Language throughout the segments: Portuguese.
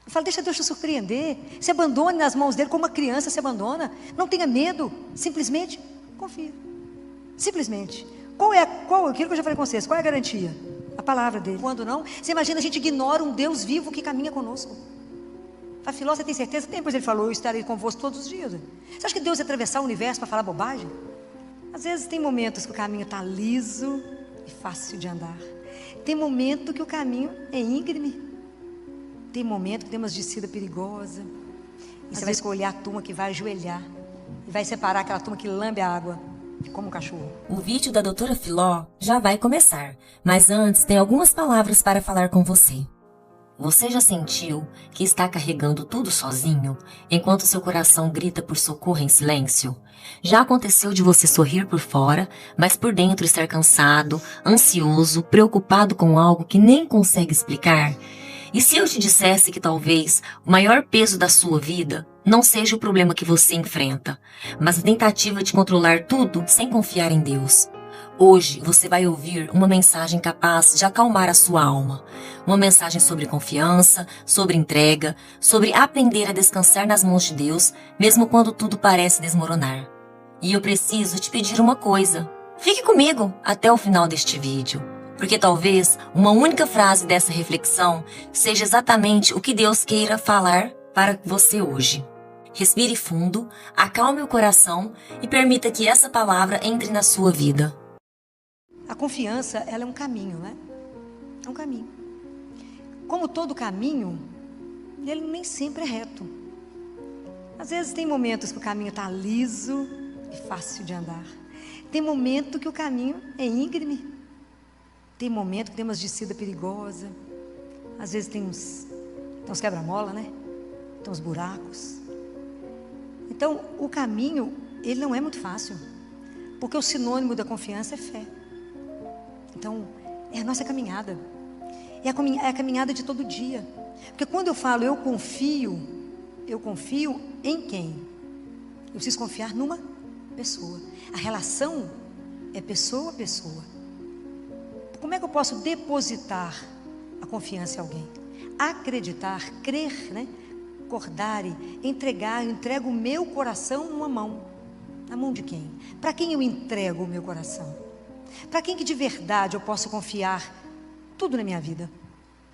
Eu falo, deixa Deus te surpreender. Se abandone nas mãos dele como uma criança se abandona. Não tenha medo, simplesmente confia. Simplesmente. Aquilo que eu já falei com vocês, qual é a garantia? A palavra dele. Quando não, você imagina, a gente ignora um Deus vivo que caminha conosco. Fala, Filó, você tem certeza? Tem, pois ele falou, eu estarei convosco todos os dias. Você acha que Deus ia atravessar o universo para falar bobagem? Às vezes tem momentos que o caminho está liso e fácil de andar. Tem momento que o caminho é íngreme. Tem momento que tem umas descidas perigosas. E você vai escolher a turma que vai ajoelhar. E vai separar aquela turma que lambe a água, como um cachorro. O vídeo da doutora Filó já vai começar. Mas antes, tem algumas palavras para falar com você. Você já sentiu que está carregando tudo sozinho, enquanto seu coração grita por socorro em silêncio? Já aconteceu de você sorrir por fora, mas por dentro estar cansado, ansioso, preocupado com algo que nem consegue explicar? E se eu te dissesse que talvez o maior peso da sua vida não seja o problema que você enfrenta, mas a tentativa de controlar tudo sem confiar em Deus? Hoje você vai ouvir uma mensagem capaz de acalmar a sua alma. Uma mensagem sobre confiança, sobre entrega, sobre aprender a descansar nas mãos de Deus, mesmo quando tudo parece desmoronar. E eu preciso te pedir uma coisa. Fique comigo até o final deste vídeo, porque talvez uma única frase dessa reflexão seja exatamente o que Deus queira falar para você hoje. Respire fundo, acalme o coração e permita que essa palavra entre na sua vida. A confiança, ela é um caminho, né? É um caminho. Como todo caminho, ele nem sempre é reto. Às vezes tem momentos que o caminho está liso e fácil de andar. Tem momento que o caminho é íngreme. Tem momento que tem umas descidas perigosas. Às vezes tem uns quebra-mola, né? Tem uns buracos. Então, o caminho, ele não é muito fácil. Porque o sinônimo da confiança é fé. Então, é a nossa caminhada. É a caminhada de todo dia. Porque quando eu falo eu confio em quem? Eu preciso confiar numa pessoa. A relação é pessoa a pessoa. Como é que eu posso depositar a confiança em alguém? Acreditar, crer, né? Acordare, entregar, eu entrego o meu coração numa mão. Na mão de quem? Para quem eu entrego o meu coração? Para quem que de verdade eu posso confiar tudo na minha vida?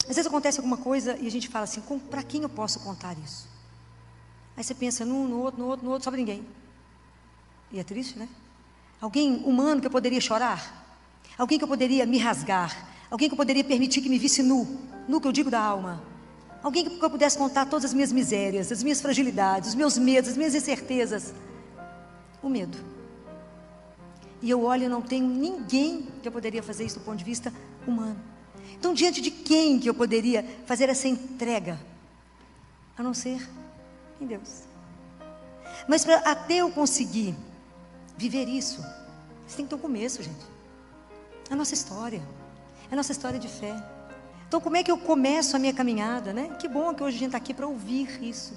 Às vezes acontece alguma coisa e a gente fala assim, para quem eu posso contar isso? Aí você pensa no outro, só para ninguém. E é triste, né? Alguém humano que eu poderia chorar? Alguém que eu poderia me rasgar? Alguém que eu poderia permitir que me visse nu que eu digo da alma? Alguém que eu pudesse contar todas as minhas misérias, as minhas fragilidades, os meus medos, as minhas incertezas? O medo. E eu olho e não tenho ninguém que eu poderia fazer isso do ponto de vista humano. Então, diante de quem que eu poderia fazer essa entrega? A não ser em Deus. Mas até eu conseguir viver isso, isso tem que ter um começo, gente. A nossa história. É a nossa história de fé. Então, como é que eu começo a minha caminhada, né? Que bom que hoje a gente está aqui para ouvir isso.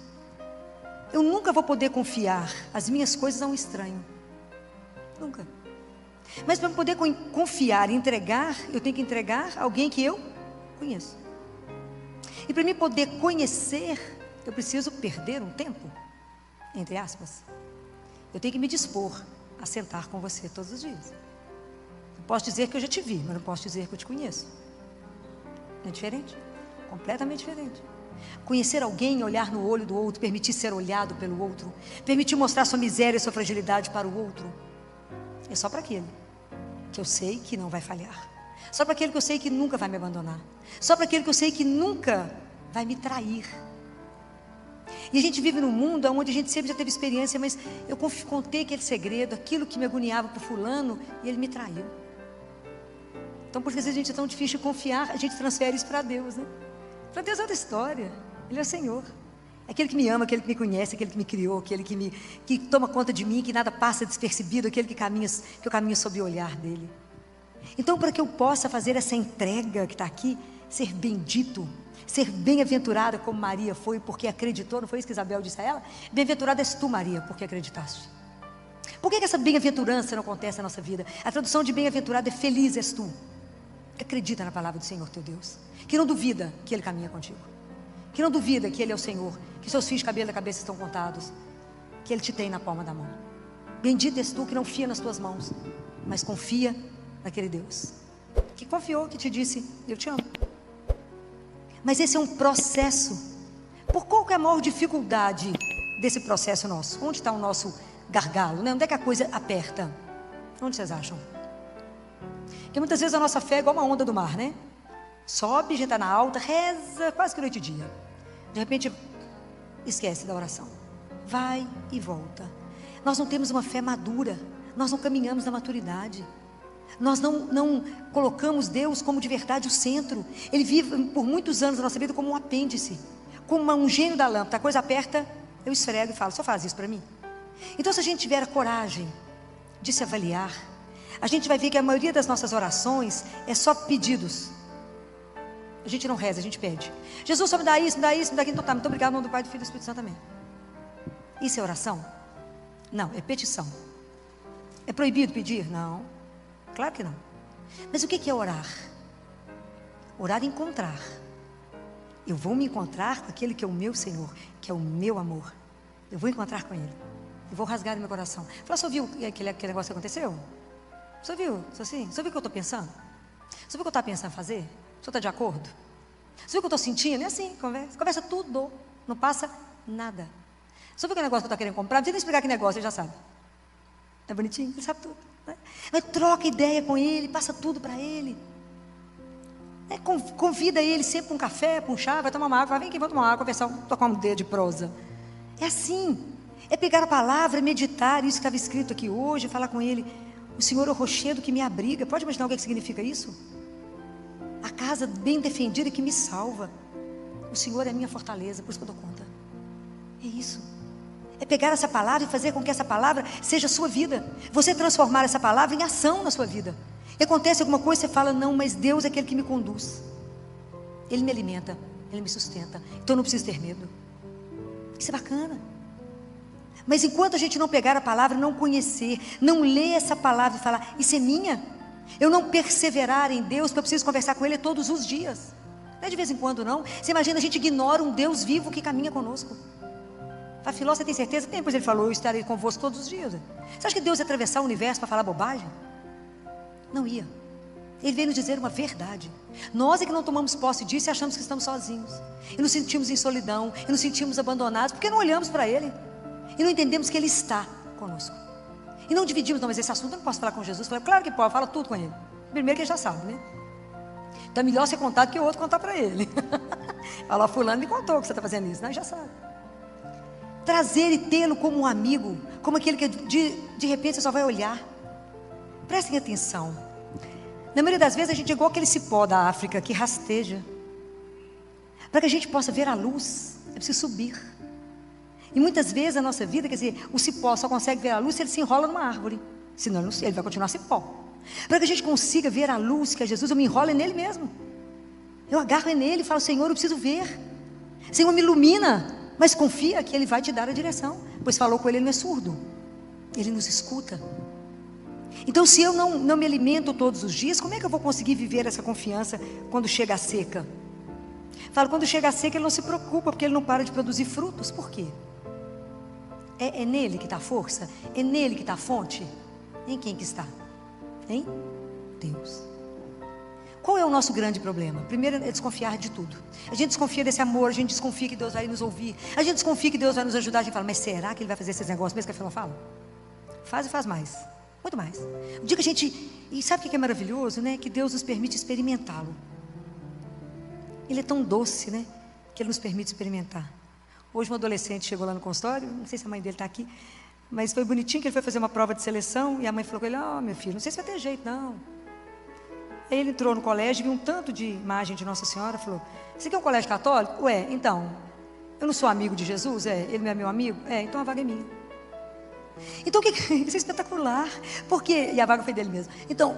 Eu nunca vou poder confiar as minhas coisas a um estranho. Nunca. Mas para poder confiar e entregar, eu tenho que entregar alguém que eu conheço. E para mim poder conhecer, eu preciso perder um tempo, entre aspas. Eu tenho que me dispor a sentar com você todos os dias. Eu posso dizer que eu já te vi, mas não posso dizer que eu te conheço. Não é diferente? Completamente diferente. Conhecer alguém, olhar no olho do outro, permitir ser olhado pelo outro, permitir mostrar sua miséria e sua fragilidade para o outro, é só para aquele que eu sei que não vai falhar. Só para aquele que eu sei que nunca vai me abandonar. Só para aquele que eu sei que nunca vai me trair. E a gente vive num mundo onde a gente sempre já teve experiência, mas eu contei aquele segredo, aquilo que me agoniava para fulano, e ele me traiu. Então, porque às vezes a gente é tão difícil de confiar, a gente transfere isso para Deus, né? Para Deus é outra história. Ele é o Senhor. É aquele que me ama, aquele que me conhece, aquele que me criou, aquele que toma conta de mim, que nada passa despercebido, aquele que eu caminho sob o olhar dele. Então, para que eu possa fazer essa entrega que está aqui, ser bendito, ser bem-aventurada como Maria foi, porque acreditou, não foi isso que Isabel disse a ela? Bem-aventurada és tu, Maria, porque acreditaste. Por que essa bem-aventurança não acontece na nossa vida? A tradução de bem-aventurada é feliz és tu, que acredita na palavra do Senhor teu Deus, que não duvida que Ele caminha contigo, que não duvida que Ele é o Senhor, que seus fios de cabelo da cabeça estão contados, que Ele te tem na palma da mão. Bendito és tu que não confia nas tuas mãos, mas confia naquele Deus que confiou, que te disse, eu te amo. Mas esse é um processo. Por qual que é a maior dificuldade desse processo nosso? Onde está o nosso gargalo, né? Onde é que a coisa aperta? Onde vocês acham? Porque muitas vezes a nossa fé é igual uma onda do mar, né? Sobe, a gente está na alta, reza quase que noite e dia. De repente, esquece da oração. Vai e volta. Nós não temos uma fé madura. Nós não caminhamos na maturidade. Nós não colocamos Deus como de verdade o centro. Ele vive por muitos anos na nossa vida como um apêndice, como um gênio da lâmpada. A coisa aperta, eu esfrego e falo, só faz isso para mim. Então, se a gente tiver a coragem de se avaliar, a gente vai ver que a maioria das nossas orações é só pedidos. A gente não reza, a gente pede. Jesus, só me dá isso, me dá isso, me dá aquilo. Então tá, muito obrigado, em nome do Pai, do Filho e do Espírito Santo também. Isso é oração? Não, é petição. É proibido pedir? Não, claro que não. Mas o que é orar? Orar é encontrar. Eu vou me encontrar com aquele que é o meu Senhor, que é o meu amor. Eu vou encontrar com Ele. Eu vou rasgar no meu coração. Fala, você ouviu aquele negócio que aconteceu? Você ouviu? Você ouviu o que eu estou pensando? Você ouviu o que eu estou pensando em fazer? O senhor está de acordo? Você viu o que eu estou sentindo? É assim, conversa tudo. Não passa nada. Você viu que negócio que eu estou querendo comprar? Não precisa nem explicar que negócio, ele já sabe. É bonitinho? Ele sabe tudo, né? Mas troca ideia com ele, passa tudo para ele. Convida ele sempre para um café, para um chá, vai tomar uma água, vai, vem aqui, vamos tomar uma água, conversar, tocar uma ideia de prosa. É assim. É pegar a palavra, meditar, isso que estava escrito aqui hoje, falar com ele. O Senhor é o rochedo que me abriga. Pode imaginar o que significa isso? A casa bem defendida que me salva. O Senhor é a minha fortaleza, por isso que eu dou conta. É isso. É pegar essa palavra e fazer com que essa palavra seja a sua vida. Você transformar essa palavra em ação na sua vida. E acontece alguma coisa, você fala, não, mas Deus é aquele que me conduz. Ele me alimenta, Ele me sustenta. Então eu não preciso ter medo. Isso é bacana. Mas enquanto a gente não pegar a palavra, não conhecer, não ler essa palavra e falar, isso é minha. Eu não perseverar em Deus, porque eu preciso conversar com Ele todos os dias. Não é de vez em quando não. Você imagina, a gente ignora um Deus vivo que caminha conosco. A Filó, você tem certeza? Tem, pois ele falou, eu estarei convosco todos os dias. Você acha que Deus ia atravessar o universo para falar bobagem? Não ia. Ele veio nos dizer uma verdade. Nós é que não tomamos posse disso e achamos que estamos sozinhos. E nos sentimos em solidão, e nos sentimos abandonados, porque não olhamos para Ele. E não entendemos que Ele está conosco. E não dividimos, não, mas esse assunto eu não posso falar com Jesus. Falei, claro que pode, fala tudo com Ele. Primeiro que Ele já sabe, né? Então é melhor ser contado que o outro contar para Ele. Fala, fulano me contou que você está fazendo isso, né? Já sabe. Trazer e tê-lo como um amigo, como aquele que de repente você só vai olhar. Prestem atenção. Na maioria das vezes a gente é igual aquele cipó da África que rasteja. Para que a gente possa ver a luz, é preciso subir. E muitas vezes a nossa vida, quer dizer, o cipó só consegue ver a luz se ele se enrola numa árvore. Senão ele vai continuar cipó. Para que a gente consiga ver a luz que é Jesus, eu me enrolo nele mesmo. Eu agarro nele e falo, Senhor, eu preciso ver. Senhor, me ilumina. Mas confia que Ele vai te dar a direção. Pois falou com Ele, Ele não é surdo. Ele nos escuta. Então, se eu não me alimento todos os dias, como é que eu vou conseguir viver essa confiança quando chega a seca? Falo, quando chega a seca, Ele não se preocupa, porque Ele não para de produzir frutos. Por quê? É nele que está a força? É nele que está a fonte? Em quem que está? Em Deus. Qual é o nosso grande problema? Primeiro é desconfiar de tudo. A gente desconfia desse amor, a gente desconfia que Deus vai nos ouvir, a gente desconfia que Deus vai nos ajudar. A gente fala, mas será que Ele vai fazer esses negócios mesmo que a Filó fala? Faz e faz mais, muito mais. O dia que a gente... E sabe o que é maravilhoso, né? Que Deus nos permite experimentá-lo. Ele é tão doce, né? Que Ele nos permite experimentar. Hoje um adolescente chegou lá no consultório, não sei se a mãe dele está aqui, mas foi bonitinho que ele foi fazer uma prova de seleção e a mãe falou com ele, meu filho, não sei se vai ter jeito não. Aí ele entrou no colégio, viu um tanto de imagem de Nossa Senhora, falou, você quer um colégio católico? Ué, então, eu não sou amigo de Jesus? Ele não é meu amigo? Então a vaga é minha. Então, isso é espetacular. Por quê? E a vaga foi dele mesmo. Então,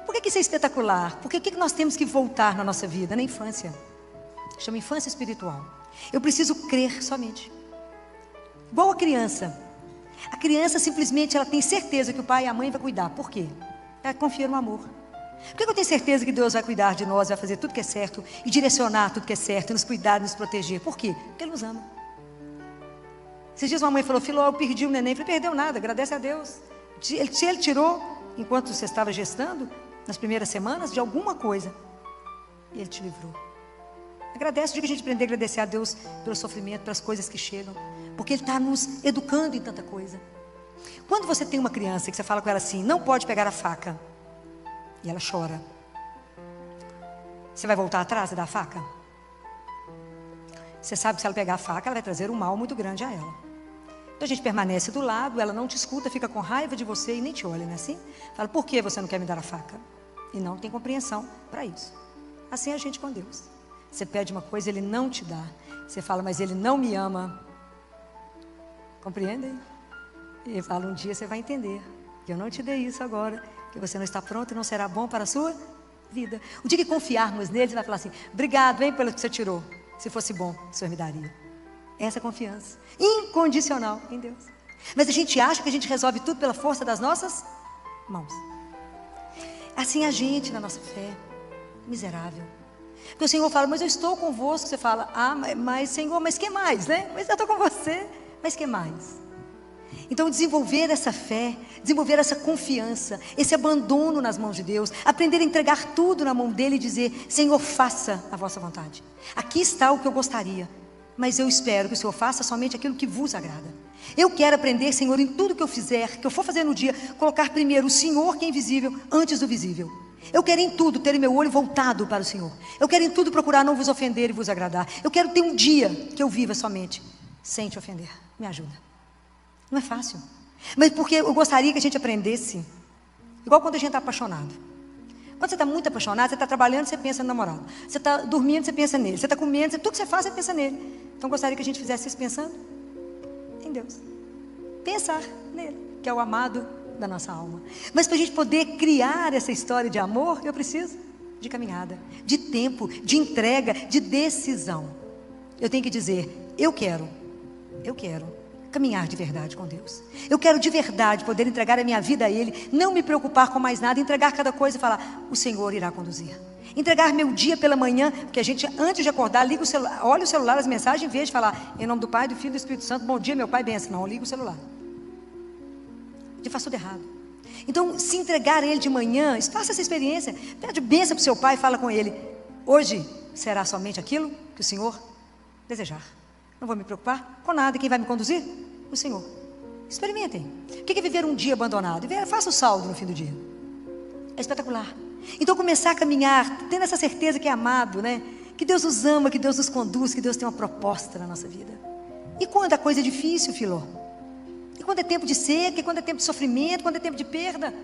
por que isso é espetacular? Porque o que nós temos que voltar na nossa vida? Na infância. Chama infância espiritual. Eu preciso crer somente. Igual a criança. A criança simplesmente ela tem certeza que o pai e a mãe vão cuidar. Por quê? Ela confia no amor. Por que eu tenho certeza que Deus vai cuidar de nós, vai fazer tudo que é certo e direcionar tudo que é certo, e nos cuidar, nos proteger? Por quê? Porque Ele nos ama. Esses dias uma mãe falou: Filó, eu perdi o neném. Eu falei: perdeu nada, agradece a Deus. Se Ele tirou, enquanto você estava gestando, nas primeiras semanas, de alguma coisa, e Ele te livrou. Agradece. O dia que a gente aprender a agradecer a Deus pelo sofrimento, pelas coisas que chegam, porque Ele está nos educando em tanta coisa. Quando você tem uma criança que você fala com ela assim: não pode pegar a faca, e ela chora, você vai voltar atrás e dar a faca? Você sabe que se ela pegar a faca, ela vai trazer um mal muito grande a ela. Então a gente permanece do lado, ela não te escuta, fica com raiva de você e nem te olha, não é assim? Fala: por que você não quer me dar a faca? E não tem compreensão para isso. Assim é a gente com Deus. Você pede uma coisa, Ele não te dá. Você fala: mas Ele não me ama. Compreendem? E Ele fala: um dia você vai entender que eu não te dei isso agora, que você não está pronto e não será bom para a sua vida. O dia que confiarmos nele, você vai falar assim: obrigado, hein, pelo que você tirou. Se fosse bom, o Senhor me daria. Essa confiança incondicional em Deus. Mas a gente acha que a gente resolve tudo pela força das nossas mãos. Assim a gente, na nossa fé, miserável. Porque o Senhor fala: mas eu estou convosco. Você fala: ah, mas Senhor, mas que mais, né? Mas eu estou com você, mas que mais? Então desenvolver essa fé, desenvolver essa confiança, esse abandono nas mãos de Deus, aprender a entregar tudo na mão dEle e dizer: Senhor, faça a vossa vontade. Aqui está o que eu gostaria, mas eu espero que o Senhor faça somente aquilo que vos agrada. Eu quero aprender, Senhor, em tudo que eu fizer, que eu for fazer no dia, colocar primeiro o Senhor, que é invisível, antes do visível. Eu quero em tudo ter meu olho voltado para o Senhor. Eu quero em tudo procurar não vos ofender e vos agradar. Eu quero ter um dia que eu viva somente sem te ofender. Me ajuda. Não é fácil, mas porque eu gostaria que a gente aprendesse, igual quando a gente está apaixonado. Quando você está muito apaixonado, você está trabalhando, você pensa no namorado. Você está dormindo, você pensa nele. Você está comendo, tudo que você faz, você pensa nele. Então eu gostaria que a gente fizesse isso pensando em Deus. Pensar nele, que é o amado da nossa alma. Mas para a gente poder criar essa história de amor, eu preciso de caminhada, de tempo, de entrega, de decisão. Eu tenho que dizer: eu quero caminhar de verdade com Deus. Eu quero de verdade poder entregar a minha vida a Ele, não me preocupar com mais nada, entregar cada coisa e falar: o Senhor irá conduzir. Entregar meu dia pela manhã, porque a gente, antes de acordar, liga o celular, olha o celular, as mensagens, em vez de falar: em nome do Pai, do Filho e do Espírito Santo, bom dia, meu Pai, benção. Não, liga o celular. Eu faço tudo errado. Então, se entregar a Ele de manhã, faça essa experiência. Pede bênção para o seu pai e fala com ele: hoje será somente aquilo que o Senhor desejar. Não vou me preocupar com nada. Quem vai me conduzir? O Senhor. Experimentem. O que é viver um dia abandonado? Faça o saldo no fim do dia. É espetacular. Então começar a caminhar, tendo essa certeza que é amado, né? Que Deus nos ama, que Deus nos conduz, que Deus tem uma proposta na nossa vida. E quando a coisa é difícil, Filó? E quando é tempo de seca, e quando é tempo de sofrimento, quando é tempo de perda?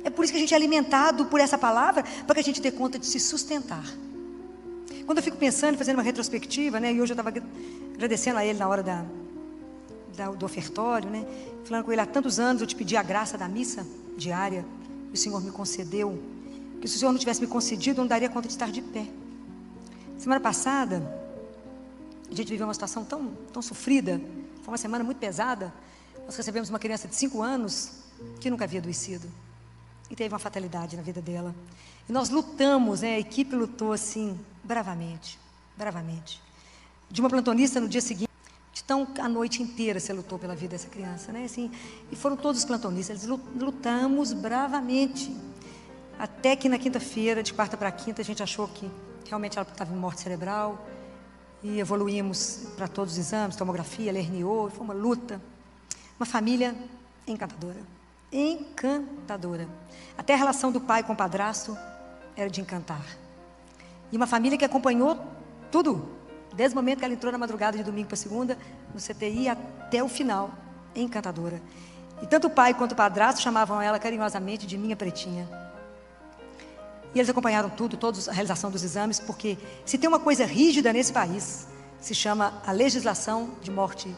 É por isso que a gente é alimentado por essa palavra, para que a gente dê conta de se sustentar. Quando eu fico pensando, fazendo uma retrospectiva, né? E hoje eu estava agradecendo a Ele na hora do ofertório, né? Falando com Ele: há tantos anos eu te pedi a graça da missa diária, e o Senhor me concedeu. Que se o Senhor não tivesse me concedido, eu não daria conta de estar de pé. Semana passada, a gente viveu uma situação tão sofrida. Foi uma semana muito pesada. Nós recebemos uma criança de 5 anos que nunca havia adoecido e teve uma fatalidade na vida dela. E nós lutamos, né? A equipe lutou assim bravamente. De uma plantonista no dia seguinte, então a noite inteira você lutou pela vida dessa criança, né? Assim, e foram todos os plantonistas. Eles lutamos bravamente, até que na quinta-feira, de quarta para quinta, a gente achou que realmente ela estava em morte cerebral, e evoluímos para todos os exames, tomografia, ela herniou, foi uma luta. Uma família encantadora. Até a relação do pai com o padrasto era de encantar. E uma família que acompanhou tudo, desde o momento que ela entrou na madrugada de domingo para segunda, no CTI, até o final, encantadora. E tanto o pai quanto o padrasto chamavam ela carinhosamente de minha pretinha. E eles acompanharam tudo, toda a realização dos exames, porque se tem uma coisa rígida nesse país, se chama a legislação de morte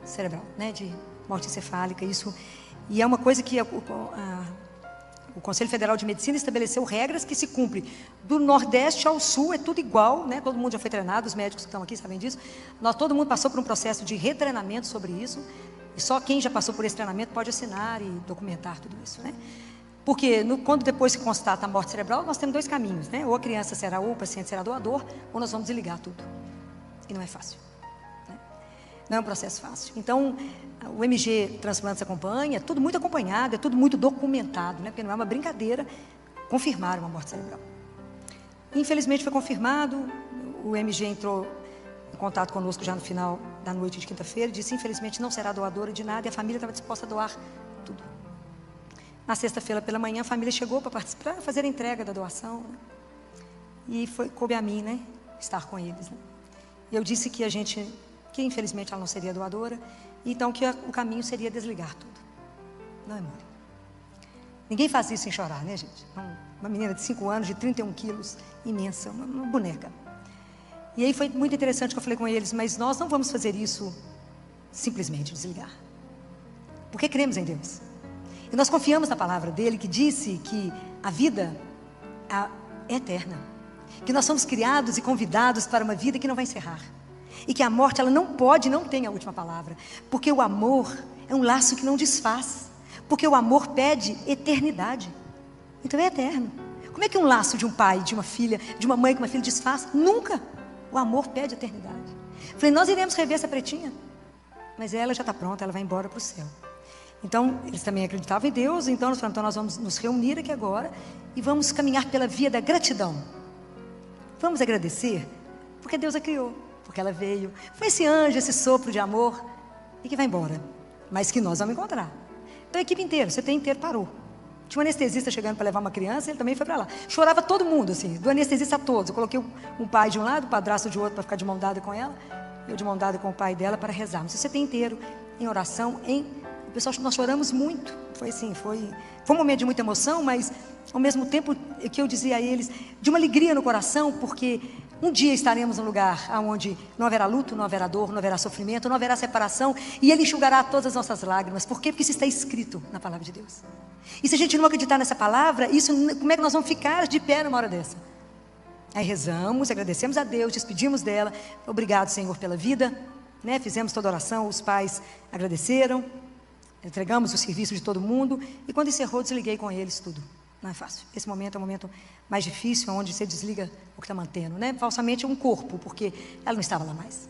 cerebral, né? De morte encefálica, isso. E é uma coisa que o Conselho Federal de Medicina estabeleceu regras que se cumprem. Do Nordeste ao Sul é tudo igual, né? Todo mundo já foi treinado, os médicos que estão aqui sabem disso. Todo mundo passou por um processo de retreinamento sobre isso. E só quem já passou por esse treinamento pode assinar e documentar tudo isso, né? Porque quando depois se constata a morte cerebral, nós temos dois caminhos, né? Ou a criança será, ou o paciente será doador, ou nós vamos desligar tudo. E não é fácil, né? Não é um processo fácil. Então, o MG Transplantes acompanha, tudo muito acompanhado, é tudo muito documentado, né? Porque não é uma brincadeira confirmar uma morte cerebral. Infelizmente foi confirmado, o MG entrou em contato conosco já no final da noite de quinta-feira e disse, infelizmente não será doadora de nada, e a família estava disposta a doar tudo. Na sexta-feira pela manhã, a família chegou para participar, fazer a entrega da doação, né? E coube a mim, né, estar com eles, né? E eu disse que que infelizmente ela não seria doadora, então que o caminho seria desligar tudo. Não é mole. Ninguém faz isso sem chorar, né, gente? Uma menina de 5 anos, de 31 quilos, imensa, uma boneca. E aí foi muito interessante que eu falei com eles, mas nós não vamos fazer isso simplesmente, desligar. Porque cremos em Deus. E nós confiamos na palavra dele, que disse que a vida é eterna. Que nós somos criados e convidados para uma vida que não vai encerrar. E que a morte, ela não tem a última palavra. Porque o amor é um laço que não desfaz. Porque o amor pede eternidade. Então é eterno. Como é que um laço de um pai, de uma filha, de uma mãe com uma filha desfaz? Nunca. O amor pede eternidade. Falei, nós iremos rever essa pretinha. Mas ela já está pronta, ela vai embora para o céu. Então, eles também acreditavam em Deus, então nós falamos, então nós vamos nos reunir aqui agora e vamos caminhar pela via da gratidão. Vamos agradecer, porque Deus a criou, porque ela veio. Foi esse anjo, esse sopro de amor, e que vai embora, mas que nós vamos encontrar. Então a equipe inteira, o CT inteiro parou. Tinha um anestesista chegando para levar uma criança, ele também foi para lá. Chorava todo mundo, assim, do anestesista a todos. Eu coloquei um pai de um lado, o padrasto de outro para ficar de mão dada com ela, eu de mão dada com o pai dela para rezarmos. O CT inteiro em oração, o pessoal, nós choramos muito. Foi assim, foi um momento de muita emoção, mas ao mesmo tempo que eu dizia a eles, de uma alegria no coração, porque um dia estaremos num lugar onde não haverá luto, não haverá dor, não haverá sofrimento, não haverá separação, e Ele enxugará todas as nossas lágrimas. Por quê? Porque isso está escrito na palavra de Deus. E se a gente não acreditar nessa palavra, como é que nós vamos ficar de pé numa hora dessa? Aí rezamos, agradecemos a Deus, despedimos dela. Obrigado, Senhor, pela vida, né? Fizemos toda a oração, os pais agradeceram, entregamos o serviço de todo mundo, e quando encerrou, desliguei com eles tudo. Não é fácil. Esse momento é o momento mais difícil, onde você desliga o que está mantendo, né? Falsamente um corpo, porque ela não estava lá mais.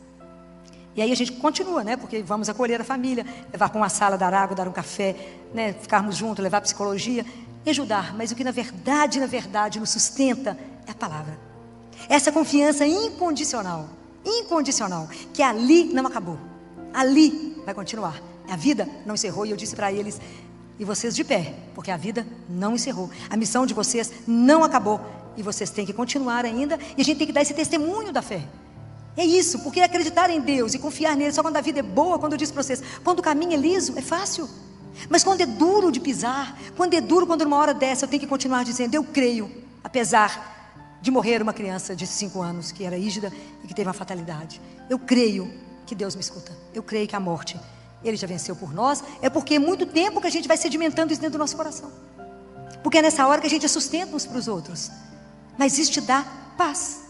E aí a gente continua, né? Porque vamos acolher a família, levar para uma sala, dar água, dar um café, né? Ficarmos juntos, levar psicologia e ajudar. Mas o que na verdade nos sustenta é a palavra. Essa confiança incondicional, que ali não acabou, ali vai continuar. A vida não encerrou, e eu disse para eles, e vocês de pé, porque a vida não encerrou. A missão de vocês não acabou, e vocês têm que continuar ainda, e a gente tem que dar esse testemunho da fé. É isso, porque acreditar em Deus e confiar nele, só quando a vida é boa, quando eu disse para vocês, quando o caminho é liso, é fácil. Mas quando é duro de pisar, quando numa hora dessa eu tenho que continuar dizendo, eu creio, apesar de morrer uma criança de 5 anos, que era rígida e que teve uma fatalidade. Eu creio que Deus me escuta, eu creio que a morte, Ele já venceu por nós, é porque é muito tempo que a gente vai sedimentando isso dentro do nosso coração. Porque é nessa hora que a gente sustenta uns para os outros. Mas isso te dá paz.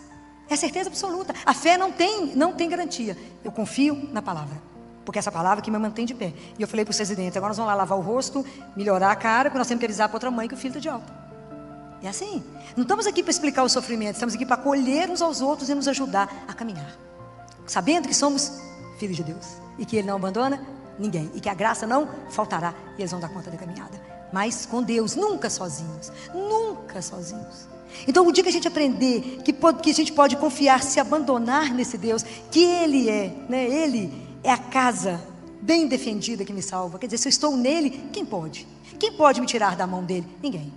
É certeza absoluta. A fé não tem garantia. Eu confio na palavra. Porque essa palavra que me mantém de pé. E eu falei para os residentes, agora nós vamos lá lavar o rosto, melhorar a cara, porque nós temos que avisar para outra mãe que o filho está de alta. É assim. Não estamos aqui para explicar o sofrimento, estamos aqui para acolher uns aos outros e nos ajudar a caminhar. Sabendo que somos filhos de Deus. E que Ele não abandona ninguém, e que a graça não faltará, e eles vão dar conta da caminhada, mas com Deus, nunca sozinhos, então o dia que a gente aprender que a gente pode confiar, se abandonar nesse Deus, que Ele é, né? Ele é a casa bem defendida que me salva, quer dizer, se eu estou nele, quem pode me tirar da mão dele? Ninguém.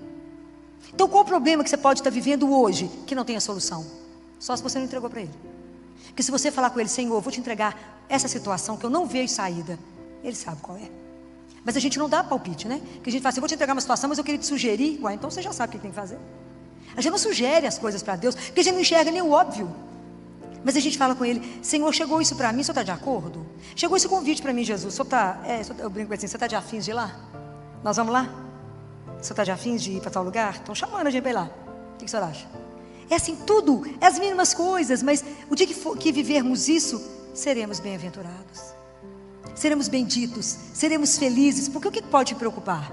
Então qual o problema que você pode estar vivendo hoje, que não tem a solução? Só se você não entregou para Ele. Porque se você falar com Ele, Senhor, eu vou te entregar essa situação que eu não vejo saída, Ele sabe qual é. Mas a gente não dá palpite, né? Porque a gente fala assim, eu vou te entregar uma situação, mas eu queria te sugerir. Ué, então você já sabe o que tem que fazer. A gente não sugere as coisas para Deus, porque a gente não enxerga nem o óbvio. Mas a gente fala com Ele, Senhor, chegou isso para mim, o Senhor está de acordo? Chegou esse convite para mim, Jesus, eu brinco assim, você está de afins de ir lá? Nós vamos lá? O Senhor está de afins de ir para tal lugar? Estão chamando a gente para ir lá. O que o Senhor acha? É assim, tudo, é as mínimas coisas, mas o dia que vivermos isso, seremos bem-aventurados. Seremos benditos, seremos felizes, porque o que pode te preocupar?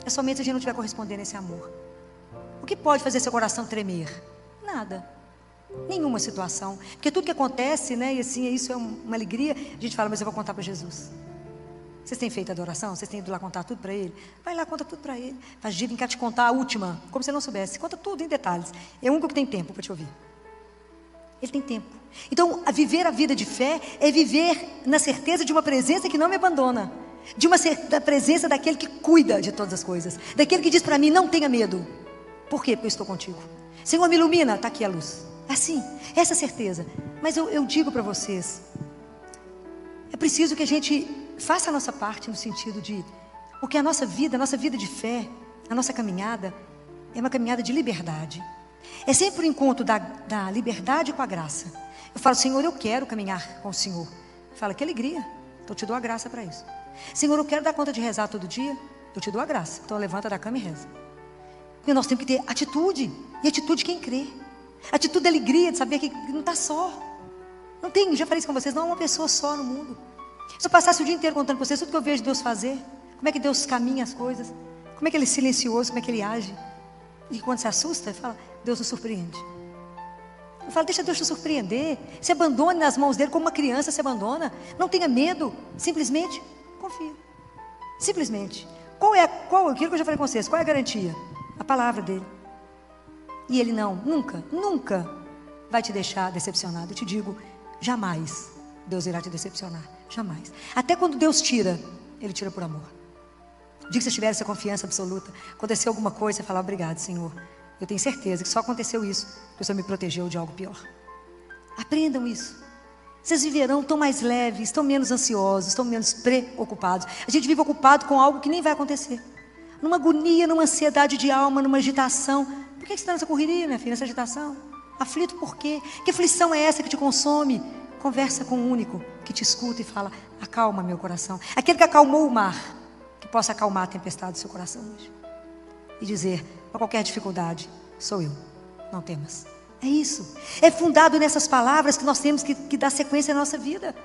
É somente se a gente não estiver correspondendo a esse amor. O que pode fazer seu coração tremer? Nada. Nenhuma situação. Porque tudo que acontece, né, e assim, isso é uma alegria, a gente fala, mas eu vou contar para Jesus. Vocês têm feito adoração? Vocês têm ido lá contar tudo para Ele? Vai lá, conta tudo para Ele. Faz dia, vem cá te contar a última, como se você não soubesse. Conta tudo em detalhes. É o único que tem tempo para te ouvir. Ele tem tempo. Então, viver a vida de fé é viver na certeza de uma presença que não me abandona. Da presença daquele que cuida de todas as coisas. Daquele que diz para mim, não tenha medo. Por quê? Porque eu estou contigo. Senhor, me ilumina, está aqui a luz. Assim, essa certeza. Mas eu digo para vocês, é preciso que a gente faça a nossa parte no sentido de, porque a nossa vida de fé, a nossa caminhada, é uma caminhada de liberdade. É sempre o encontro da liberdade com a graça. Eu falo, Senhor, eu quero caminhar com o Senhor. Fala, que alegria, então eu te dou a graça para isso. Senhor, eu quero dar conta de rezar todo dia, eu te dou a graça. Então levanta da cama e reza. E nós temos que ter atitude, e atitude de quem crê. Atitude de alegria, de saber que não está só. Não tem, já falei isso com vocês, não há uma pessoa só no mundo. Se eu passasse o dia inteiro contando para vocês tudo que eu vejo Deus fazer, como é que Deus caminha as coisas, como é que Ele é silencioso, como é que Ele age. E quando se assusta, Ele fala, Deus nos surpreende. Eu falo, deixa Deus te surpreender. Se abandone nas mãos dEle como uma criança se abandona. Não tenha medo, simplesmente confia. Simplesmente. Qual aquilo que eu já falei com vocês, qual é a garantia? A palavra dEle. E Ele nunca vai te deixar decepcionado. Eu te digo, jamais Deus irá te decepcionar. Jamais. Até quando Deus tira, Ele tira por amor. O dia que você tiver essa confiança absoluta, aconteceu alguma coisa, você fala, obrigado, Senhor. Eu tenho certeza que só aconteceu isso, porque o Senhor me protegeu de algo pior. Aprendam isso. Vocês viverão tão mais leves, estão menos ansiosos, estão menos preocupados. A gente vive ocupado com algo que nem vai acontecer. Numa agonia, numa ansiedade de alma, numa agitação. Por que você está nessa correria, minha filha, nessa agitação? Aflito por quê? Que aflição é essa que te consome? Conversa com o único que te escuta e fala, acalma meu coração. Aquele que acalmou o mar, que possa acalmar a tempestade do seu coração hoje. E dizer, para qualquer dificuldade, sou eu, não temas. É isso. É fundado nessas palavras que nós temos que dar sequência à nossa vida.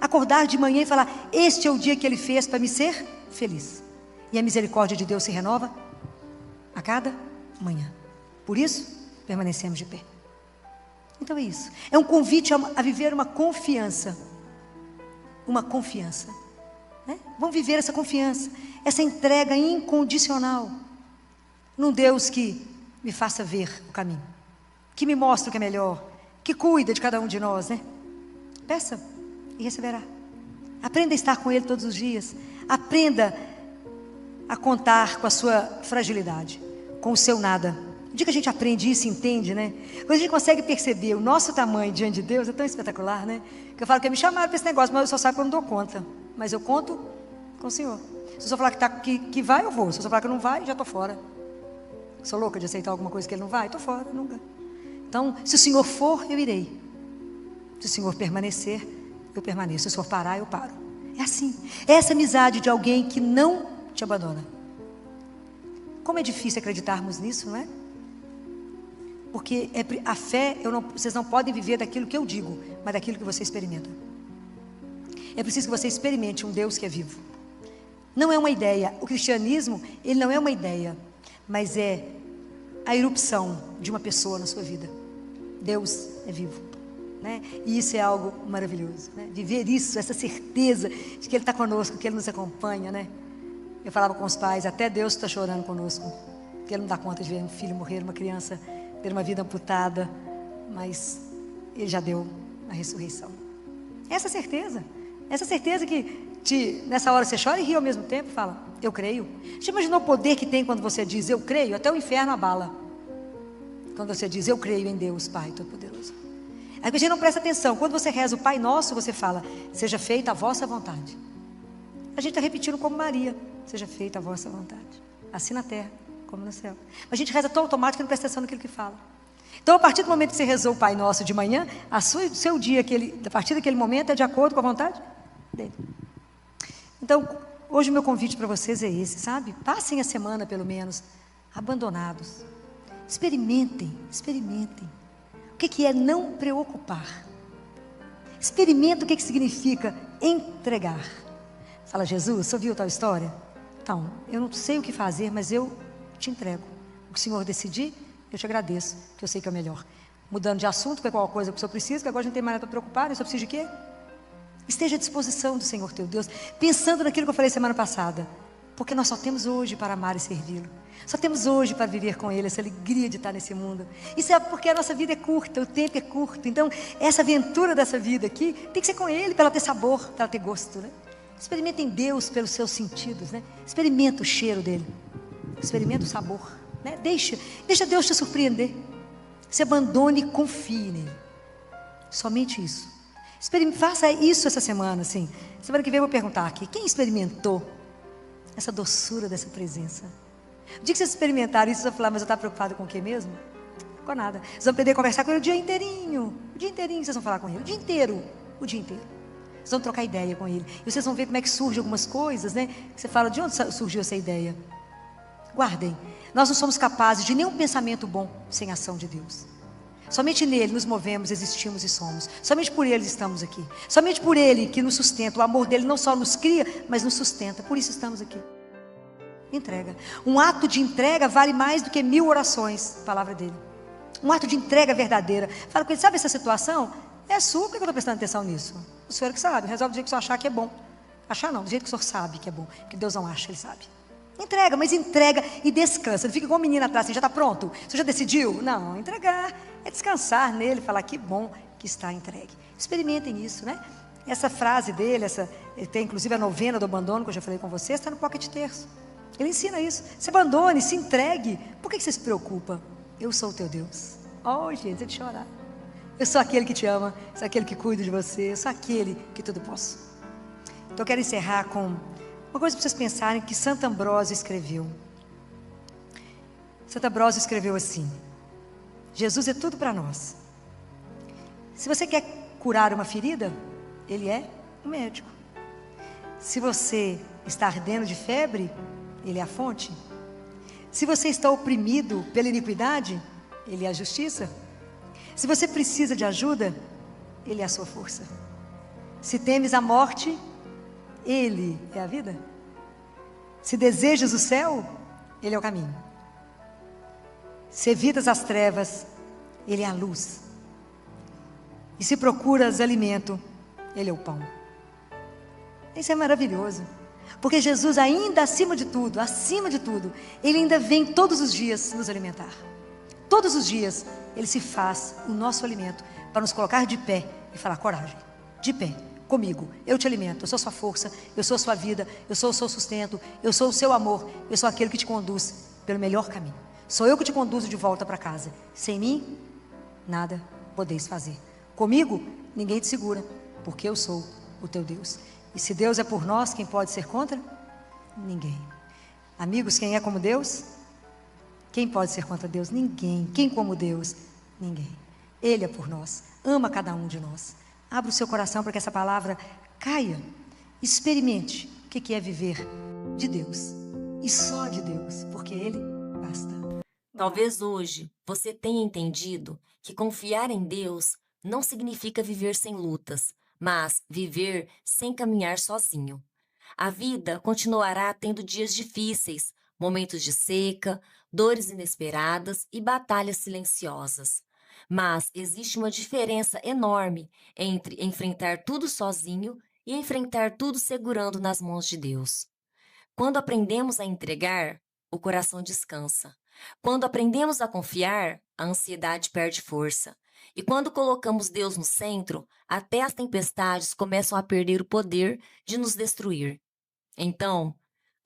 Acordar de manhã e falar, este é o dia que Ele fez para me ser feliz. E a misericórdia de Deus se renova a cada manhã. Por isso, permanecemos de pé. Então é isso. É um convite a viver uma confiança. Uma confiança. Né? Vamos viver essa confiança. Essa entrega incondicional. Num Deus que me faça ver o caminho. Que me mostre o que é melhor. Que cuida de cada um de nós, né? Peça e receberá. Aprenda a estar com Ele todos os dias. Aprenda a contar com a sua fragilidade. Com o seu nada. O dia que a gente aprende isso e entende, né? Quando a gente consegue perceber o nosso tamanho diante de Deus, é tão espetacular, né? Que eu falo que me chamaram para esse negócio, mas eu só saio quando eu não dou conta. Mas eu conto com o Senhor. Se eu só falar que vai, eu vou. Se eu só falar que não vai, já estou fora. Sou louca de aceitar alguma coisa que Ele não vai? Estou fora, nunca. Então, se o Senhor for, eu irei. Se o Senhor permanecer, eu permaneço. Se o Senhor parar, eu paro. É assim. É essa amizade de alguém que não te abandona. Como é difícil acreditarmos nisso, não é? Porque a fé, vocês não podem viver daquilo que eu digo, mas daquilo que você experimenta. É preciso que você experimente um Deus que é vivo. Não é uma ideia. O cristianismo, ele não é uma ideia, mas é a erupção de uma pessoa na sua vida. Deus é vivo, né? E isso é algo maravilhoso, né? Viver isso, essa certeza de que Ele está conosco, que Ele nos acompanha, né? Eu falava com os pais, até Deus está chorando conosco, porque Ele não dá conta de ver um filho morrer, uma criança ter uma vida amputada, mas Ele já deu a ressurreição. Essa certeza que nessa hora você chora e ri ao mesmo tempo, fala, eu creio. Você imaginou o poder que tem quando você diz, eu creio? Até o inferno abala. Quando você diz, eu creio em Deus, Pai Todo-Poderoso. Aí a gente não presta atenção. Quando você reza o Pai Nosso, você fala, seja feita a vossa vontade. A gente está repetindo como Maria, seja feita a vossa vontade. Assim na terra, como no céu. A gente reza tão automático que não presta atenção naquilo que fala. Então, a partir do momento que você rezou o Pai Nosso de manhã, seu dia, a partir daquele momento, é de acordo com a vontade dele. Então, hoje o meu convite para vocês é esse, sabe? Passem a semana, pelo menos, abandonados. Experimentem. O que é não preocupar. Experimenta o que significa entregar. Fala, Jesus, você ouviu tal história? Então, eu não sei o que fazer, mas eu te entrego. O que o Senhor decidir, eu te agradeço, que eu sei que é o melhor. Mudando de assunto, que é qual coisa que o Senhor precisa, que agora a gente não tem mais nada para preocupar, eu só preciso de quê? Esteja à disposição do Senhor teu Deus, pensando naquilo que eu falei semana passada, porque nós só temos hoje para amar e servi-lo, só temos hoje para viver com Ele, essa alegria de estar nesse mundo. Isso é porque a nossa vida é curta, o tempo é curto, então essa aventura dessa vida aqui tem que ser com Ele, para ela ter sabor, para ela ter gosto, né? Experimentem Deus pelos seus sentidos, né? Experimenta o cheiro dele, experimenta o sabor, né? Deixa Deus te surpreender. Se abandone e confie nele, somente isso. Faça isso essa semana, assim. Semana que vem eu vou perguntar aqui, quem experimentou essa doçura dessa presença? O dia que vocês experimentaram isso, vocês vão falar, mas eu estava preocupado com o quê mesmo? Com nada. Vocês vão aprender a conversar com ele o dia inteirinho. O dia inteirinho vocês vão falar com ele, o dia inteiro. Vocês vão trocar ideia com ele. E vocês vão ver como é que surgem algumas coisas, né? Você fala, de onde surgiu essa ideia? Guardem. Nós não somos capazes de nenhum pensamento bom sem a ação de Deus. Somente nele nos movemos, existimos e somos. Somente por ele estamos aqui. Somente por ele que nos sustenta. O amor dele não só nos cria, mas nos sustenta. Por isso estamos aqui. Entrega. Um ato de entrega vale mais do que 1000 orações. Palavra dele. Um ato de entrega verdadeira. Fala com ele, sabe essa situação? É sua, por que eu estou prestando atenção nisso? O Senhor é que sabe. Resolve do jeito que o Senhor achar que é bom. Achar não, do jeito que o Senhor sabe que é bom. Porque Deus não acha, ele sabe. Entrega, mas entrega e descansa. Não fica igual um menino atrás, assim, já está pronto? Você já decidiu? Não, entregar é descansar nele, falar que bom que está entregue. Experimentem isso, né? Essa frase dele, tem inclusive a novena do abandono, que eu já falei com vocês, está no Pocket Terço. Ele ensina isso. Se abandone, se entregue. Por que você se preocupa? Eu sou o teu Deus. Oh, gente, você de chorar. Eu sou aquele que te ama, sou aquele que cuida de você, eu sou aquele que tudo posso. Então eu quero encerrar com uma coisa para vocês pensarem que Santo Ambrósio escreveu. Santo Ambrósio escreveu assim: Jesus é tudo para nós. Se você quer curar uma ferida, ele é o médico. Se você está ardendo de febre, ele é a fonte. Se você está oprimido pela iniquidade, ele é a justiça. Se você precisa de ajuda, ele é a sua força. Se temes a morte, ele é a vida. Se desejas o céu, ele é o caminho. Se evitas as trevas, ele é a luz. E se procuras alimento, ele é o pão. Isso é maravilhoso. Porque Jesus ainda acima de tudo, ele ainda vem todos os dias nos alimentar. Todos os dias ele se faz o nosso alimento para nos colocar de pé e falar: coragem, de pé, comigo, eu te alimento, eu sou sua força, eu sou sua vida, eu sou o seu sustento, eu sou o seu amor, eu sou aquele que te conduz pelo melhor caminho. Sou eu que te conduzo de volta para casa. Sem mim, nada podeis fazer. Comigo, ninguém te segura, porque eu sou o teu Deus. E se Deus é por nós, quem pode ser contra? Ninguém. Amigos, quem é como Deus? Quem pode ser contra Deus? Ninguém. Quem como Deus? Ninguém. Ele é por nós. Ama cada um de nós. Abra o seu coração para que essa palavra caia. Experimente o que é viver de Deus. E só de Deus, porque Ele basta. Talvez hoje você tenha entendido que confiar em Deus não significa viver sem lutas, mas viver sem caminhar sozinho. A vida continuará tendo dias difíceis, momentos de seca, dores inesperadas e batalhas silenciosas. Mas existe uma diferença enorme entre enfrentar tudo sozinho e enfrentar tudo segurando nas mãos de Deus. Quando aprendemos a entregar, o coração descansa. Quando aprendemos a confiar, a ansiedade perde força. E quando colocamos Deus no centro, até as tempestades começam a perder o poder de nos destruir. Então,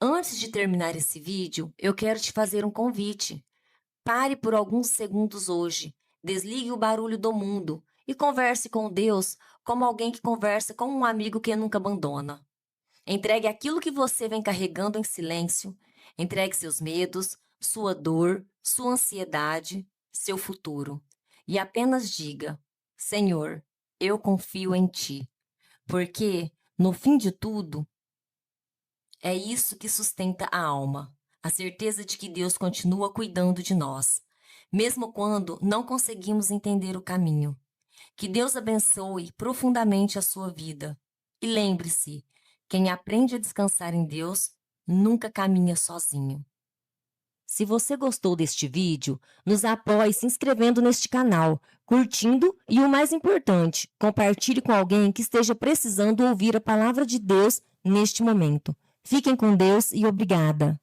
antes de terminar esse vídeo, eu quero te fazer um convite. Pare por alguns segundos hoje, desligue o barulho do mundo e converse com Deus como alguém que conversa com um amigo que nunca abandona. Entregue aquilo que você vem carregando em silêncio, entregue seus medos, sua dor, sua ansiedade, seu futuro. E apenas diga: Senhor, eu confio em Ti. Porque, no fim de tudo, é isso que sustenta a alma, a certeza de que Deus continua cuidando de nós, mesmo quando não conseguimos entender o caminho. Que Deus abençoe profundamente a sua vida. E lembre-se, quem aprende a descansar em Deus, nunca caminha sozinho. Se você gostou deste vídeo, nos apoie se inscrevendo neste canal, curtindo e, o mais importante, compartilhe com alguém que esteja precisando ouvir a palavra de Deus neste momento. Fiquem com Deus e obrigada!